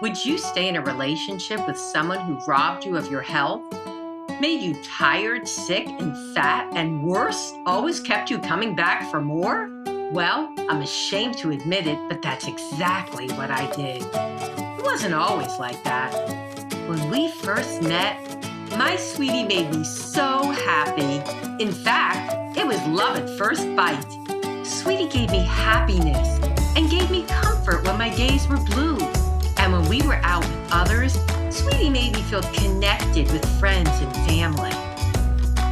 Would you stay in a relationship with someone who robbed you of your health, made you tired, sick, and fat, and worse, always kept you coming back for more? Well, I'm ashamed to admit it, but that's exactly what I did. It wasn't always like that. When we first met, my sweetie made me so happy. In fact, it was love at first bite. Sweetie gave me happiness and gave me comfort when my days were blue. And when we were out with others, Sweetie made me feel connected with friends and family.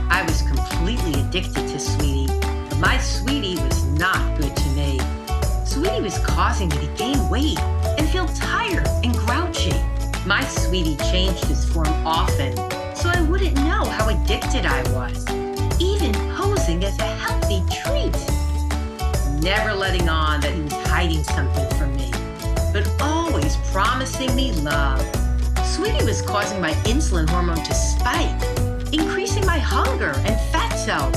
I was completely addicted to Sweetie, but my Sweetie was not good to me. Sweetie was causing me to gain weight and feel tired and grouchy. My Sweetie changed his form often, so I wouldn't know how addicted I was, even posing as a healthy treat. Never letting on that he was hiding something from me, but always promising me love. Sweetie was causing my insulin hormone to spike, increasing my hunger and fat cells,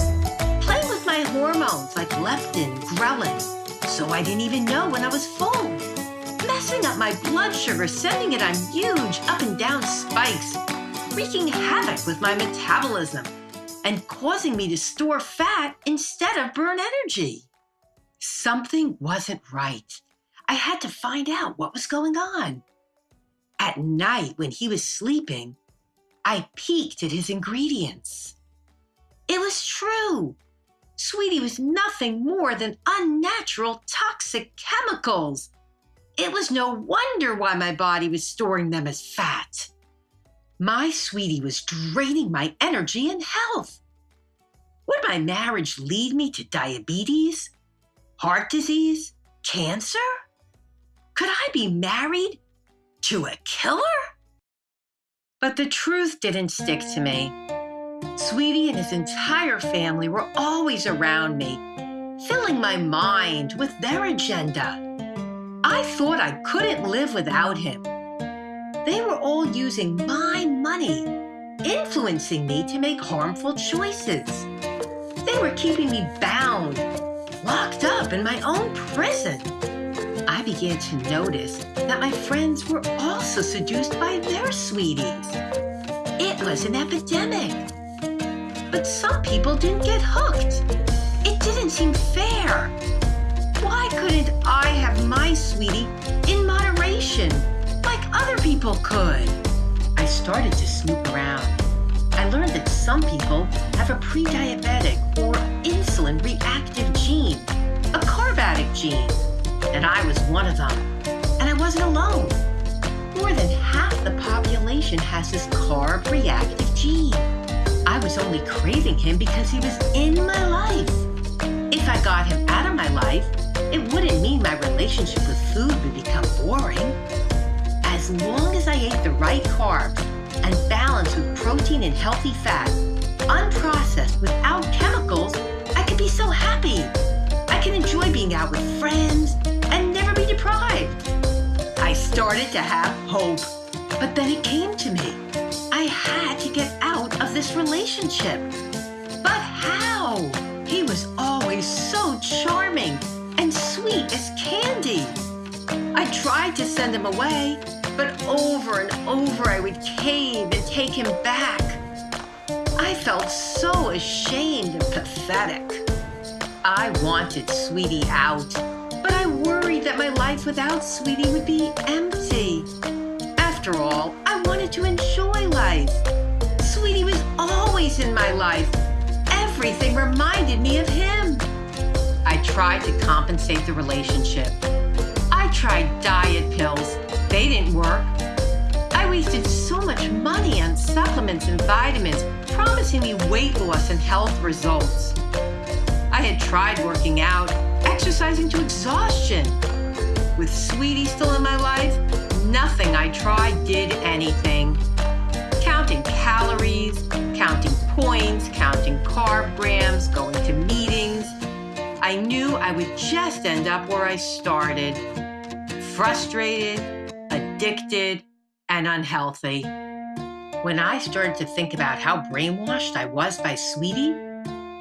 playing with my hormones like leptin and ghrelin, so I didn't even know when I was full, messing up my blood sugar, sending it on huge up and down spikes, wreaking havoc with my metabolism, and causing me to store fat instead of burn energy. Something wasn't right. I had to find out what was going on. At night, when he was sleeping, I peeked at his ingredients. It was true. Sweetie was nothing more than unnatural, toxic chemicals. It was no wonder why my body was storing them as fat. My Sweetie was draining my energy and health. Would my marriage lead me to diabetes, heart disease, cancer? Could I be married to a killer? But the truth didn't stick to me. Sweetie and his entire family were always around me, filling my mind with their agenda. I thought I couldn't live without him. They were all using my money, influencing me to make harmful choices. They were keeping me bound, locked up in my own prison. I began to notice that my friends were also seduced by their sweeties. It was an epidemic. But some people didn't get hooked. It didn't seem fair. Why couldn't I have my Sweetie in moderation like other people could? I started to snoop around. I learned that some people have a pre-diabetic or insulin-reactive gene, a carb addict gene, and I was one of them. And I wasn't alone. More than half the population has this carb-reactive gene. I was only craving him because he was in my life. If I got him out of my life, it wouldn't mean my relationship with food would become boring. As long as I ate the right carbs and balanced with protein and healthy fat, unprocessed without chemicals, I could be so happy. I can enjoy being out with friends and never be deprived. I started to have hope, but then it came to me. I had to get out of this relationship. But how? He was always so charming and sweet as candy. I tried to send him away, but over and over I would cave and take him back. I felt so ashamed and pathetic. I wanted Sweetie out, but I worried that my life without Sweetie would be empty. After all, I wanted to enjoy life. Sweetie was always in my life. Everything reminded me of him. I tried to compensate the relationship. I tried diet pills. They didn't work. I wasted so much money on supplements and vitamins, promising me weight loss and health results. I had tried working out, exercising to exhaustion. With Sweetie still in my life, nothing I tried did anything. Counting calories, counting points, counting carb grams, going to meetings. I knew I would just end up where I started. Frustrated, addicted, and unhealthy. When I started to think about how brainwashed I was by Sweetie,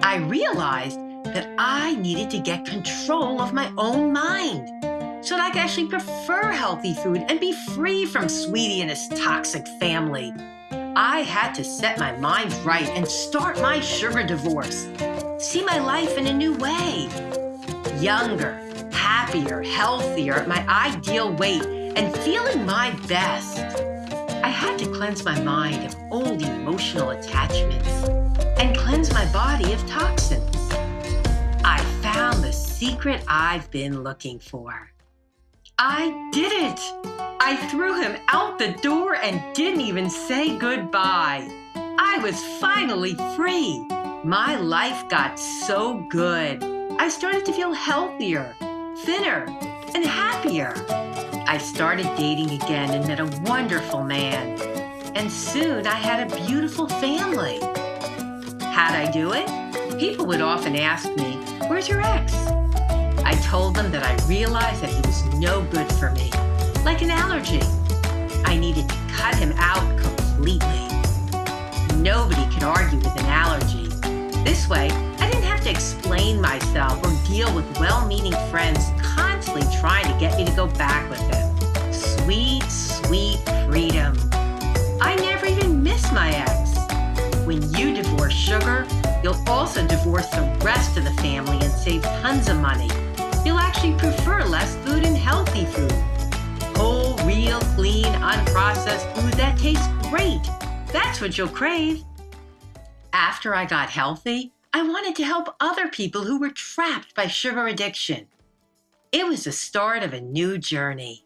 I realized that I needed to get control of my own mind. so that I could actually prefer healthy food and be free from Sweetie and his toxic family. I had to set my mind right and start my sugar divorce. See my life in a new way. Younger, happier, healthier, at my ideal weight, and feeling my best. I had to cleanse my mind of old emotional attachments and cleanse my body of toxins. I found the secret I've been looking for. I did it! I threw him out the door and didn't even say goodbye. I was finally free. My life got so good. I started to feel healthier, thinner, and happier. I started dating again and met a wonderful man. And soon I had a beautiful family. How'd I do it? People would often ask me, "Where's your ex?" I told them that I realized that he was no good for me, like an allergy. I needed to cut him out completely. Nobody could argue with an allergy. This way, I didn't have to explain myself or deal with well-meaning friends constantly trying to get me to go back with him. Sweet, sweet freedom. I never even missed my ex. When you divorce sugar, you'll also divorce the rest of the family and save tons of money. You'll actually prefer less food and healthy food. Whole, real, clean, unprocessed food that tastes great. That's what you'll crave. After I got healthy, I wanted to help other people who were trapped by sugar addiction. It was the start of a new journey.